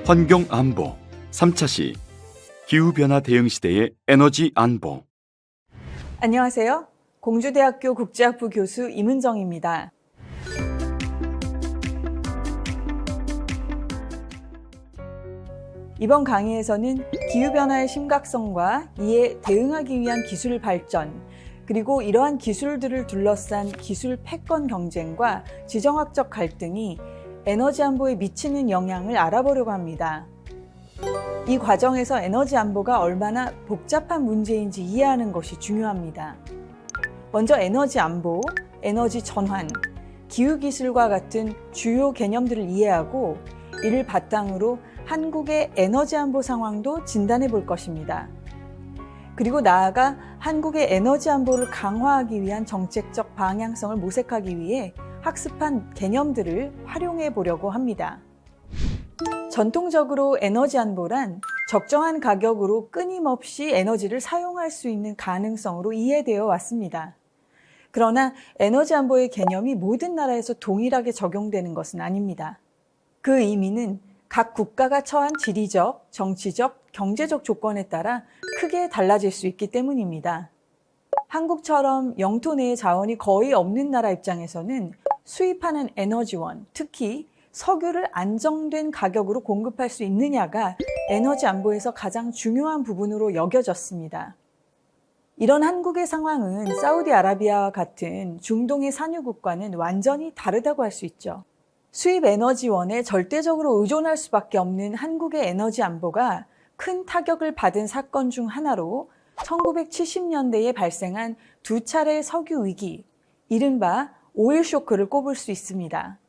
환경안보 3차 시 기후변화 대응 시대의 에너지 안보. 안녕하세요. 공주대학교 국제학부 교수 임은정입니다. 이번 강의에서는 기후변화의 심각성과 이에 대응하기 위한 기술 발전, 그리고 이러한 기술들을 둘러싼 기술 패권 경쟁과 지정학적 갈등이 에너지 안보에 미치는 영향을 알아보려고 합니다. 이 과정에서 에너지 안보가 얼마나 복잡한 문제인지 이해하는 것이 중요합니다. 먼저 에너지 안보, 에너지 전환, 기후기술과 같은 주요 개념들을 이해하고 이를 바탕으로 한국의 에너지 안보 상황도 진단해 볼 것입니다. 그리고 나아가 한국의 에너지 안보를 강화하기 위한 정책적 방향성을 모색하기 위해 학습한 개념들을 활용해 보려고 합니다. 전통적으로 에너지 안보란 적정한 가격으로 끊임없이 에너지를 사용할 수 있는 가능성으로 이해되어 왔습니다. 그러나 에너지 안보의 개념이 모든 나라에서 동일하게 적용되는 것은 아닙니다. 그 의미는 각 국가가 처한 지리적, 정치적, 경제적 조건에 따라 크게 달라질 수 있기 때문입니다. 한국처럼 영토 내의 자원이 거의 없는 나라 입장에서는 수입하는 에너지원, 특히 석유를 안정된 가격으로 공급할 수 있느냐가 에너지 안보에서 가장 중요한 부분으로 여겨졌습니다. 이런 한국의 상황은 사우디아라비아와 같은 중동의 산유국과는 완전히 다르다고 할 수 있죠. 수입 에너지원에 절대적으로 의존할 수밖에 없는 한국의 에너지 안보가 큰 타격을 받은 사건 중 하나로 1970년대에 발생한 두 차례의 석유 위기, 이른바 오일 쇼크를 꼽을 수 있습니다.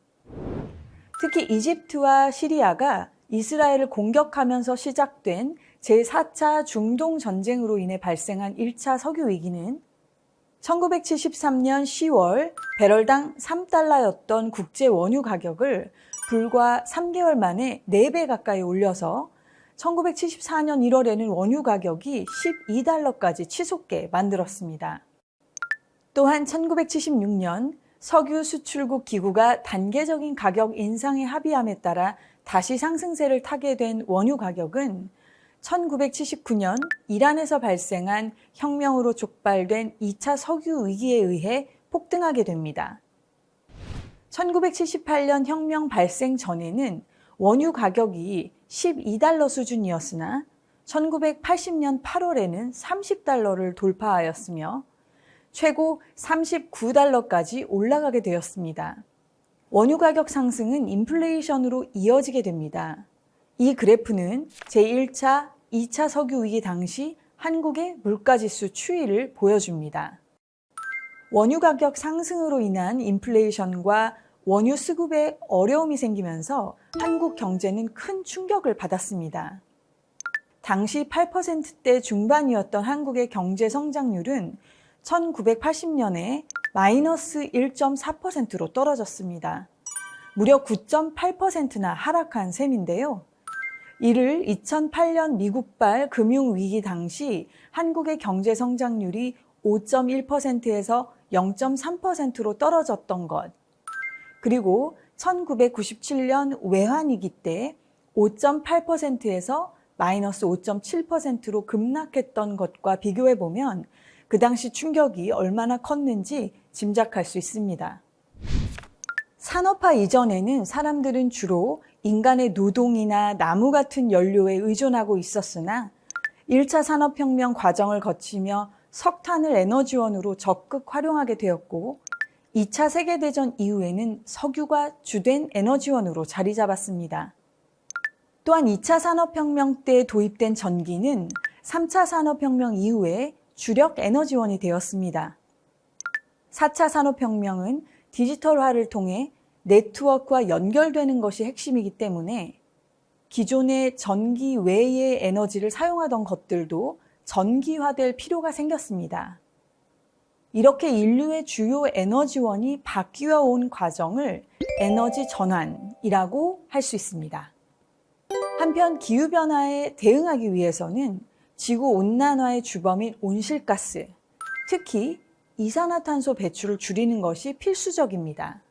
특히 이집트와 시리아가 이스라엘을 공격하면서 시작된 제4차 중동 전쟁으로 인해 발생한 1차 석유 위기는 1973년 10월 배럴당 3달러였던 국제 원유 가격을 불과 3개월 만에 4배 가까이 올려서 1974년 1월에는 원유 가격이 12달러까지 치솟게 만들었습니다. 또한 1976년 석유 수출국 기구가 단계적인 가격 인상에 합의함에 따라 다시 상승세를 타게 된 원유 가격은 1979년 이란에서 발생한 혁명으로 촉발된 2차 석유 위기에 의해 폭등하게 됩니다. 1978년 혁명 발생 전에는 원유 가격이 12달러 수준이었으나 1980년 8월에는 30달러를 돌파하였으며 최고 39달러까지 올라가게 되었습니다. 원유 가격 상승은 인플레이션으로 이어지게 됩니다. 이 그래프는 제1차, 2차 석유 위기 당시 한국의 물가지수 추이를 보여줍니다. 원유 가격 상승으로 인한 인플레이션과 원유 수급에 어려움이 생기면서 한국 경제는 큰 충격을 받았습니다. 당시 8%대 중반이었던 한국의 경제 성장률은 1980년에 마이너스 1.4%로 떨어졌습니다. 무려 9.8%나 하락한 셈인데요. 이를 2008년 미국발 금융위기 당시 한국의 경제 성장률이 5.1%에서 0.3%로 떨어졌던 것, 그리고 1997년 외환위기 때 5.8%에서 마이너스 5.7%로 급락했던 것과 비교해보면 그 당시 충격이 얼마나 컸는지 짐작할 수 있습니다. 산업화 이전에는 사람들은 주로 인간의 노동이나 나무 같은 연료에 의존하고 있었으나 1차 산업혁명 과정을 거치며 석탄을 에너지원으로 적극 활용하게 되었고 2차 세계대전 이후에는 석유가 주된 에너지원으로 자리 잡았습니다. 또한 2차 산업혁명 때 도입된 전기는 3차 산업혁명 이후에 주력 에너지원이 되었습니다. 4차 산업혁명은 디지털화를 통해 네트워크와 연결되는 것이 핵심이기 때문에 기존의 전기 외의 에너지를 사용하던 것들도 전기화될 필요가 생겼습니다. 이렇게 인류의 주요 에너지원이 바뀌어 온 과정을 에너지 전환이라고 할 수 있습니다. 한편 기후변화에 대응하기 위해서는 지구온난화의 주범인 온실가스, 특히 이산화탄소 배출을 줄이는 것이 필수적입니다.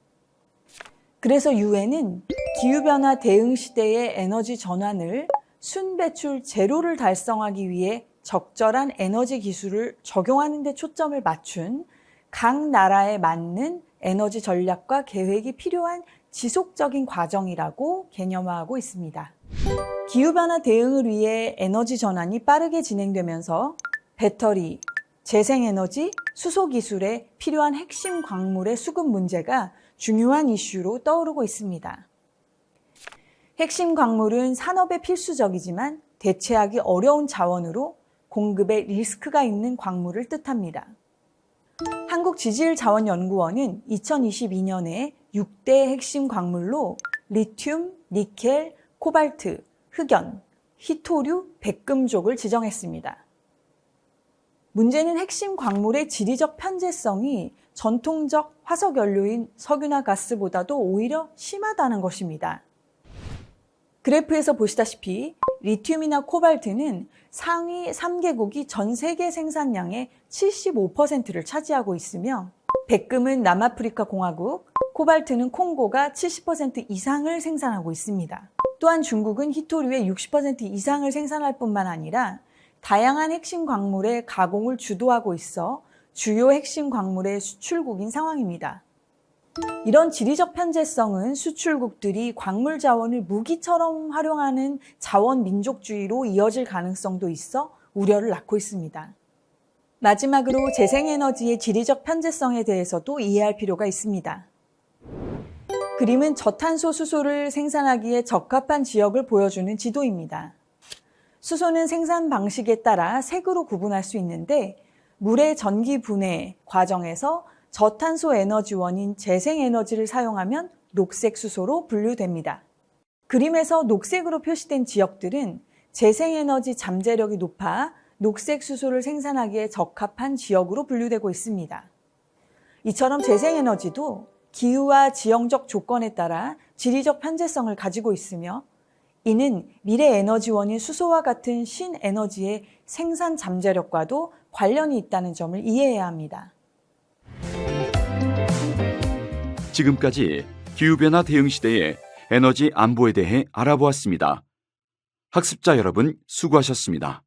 그래서 유엔은 기후변화 대응 시대의 에너지 전환을 순배출 제로를 달성하기 위해 적절한 에너지 기술을 적용하는 데 초점을 맞춘 각 나라에 맞는 에너지 전략과 계획이 필요한 지속적인 과정이라고 개념화하고 있습니다. 기후변화 대응을 위해 에너지 전환이 빠르게 진행되면서 배터리, 재생에너지, 수소 기술에 필요한 핵심 광물의 수급 문제가 중요한 이슈로 떠오르고 있습니다. 핵심 광물은 산업에 필수적이지만 대체하기 어려운 자원으로 공급에 리스크가 있는 광물을 뜻합니다. 한국지질자원연구원은 2022년에 6대 핵심 광물로 리튬, 니켈, 코발트, 흑연, 희토류, 백금족을 지정했습니다. 문제는 핵심 광물의 지리적 편재성이 전통적 화석연료인 석유나 가스보다도 오히려 심하다는 것입니다. 그래프에서 보시다시피 리튬이나 코발트는 상위 3개국이 전 세계 생산량의 75%를 차지하고 있으며 백금은 남아프리카 공화국, 코발트는 콩고가 70% 이상을 생산하고 있습니다. 또한 중국은 희토류의 60% 이상을 생산할 뿐만 아니라 다양한 핵심 광물의 가공을 주도하고 있어 주요 핵심 광물의 수출국인 상황입니다. 이런 지리적 편재성은 수출국들이 광물 자원을 무기처럼 활용하는 자원 민족주의로 이어질 가능성도 있어 우려를 낳고 있습니다. 마지막으로 재생에너지의 지리적 편재성에 대해서도 이해할 필요가 있습니다. 그림은 저탄소 수소를 생산하기에 적합한 지역을 보여주는 지도입니다. 수소는 생산 방식에 따라 색으로 구분할 수 있는데 물의 전기 분해 과정에서 저탄소 에너지원인 재생에너지를 사용하면 녹색 수소로 분류됩니다. 그림에서 녹색으로 표시된 지역들은 재생에너지 잠재력이 높아 녹색 수소를 생산하기에 적합한 지역으로 분류되고 있습니다. 이처럼 재생에너지도 기후와 지형적 조건에 따라 지리적 편재성을 가지고 있으며 이는 미래 에너지원인 수소와 같은 신에너지의 생산 잠재력과도 관련이 있다는 점을 이해해야 합니다. 지금까지 기후변화 대응 시대의 에너지 안보에 대해 알아보았습니다. 학습자 여러분 수고하셨습니다.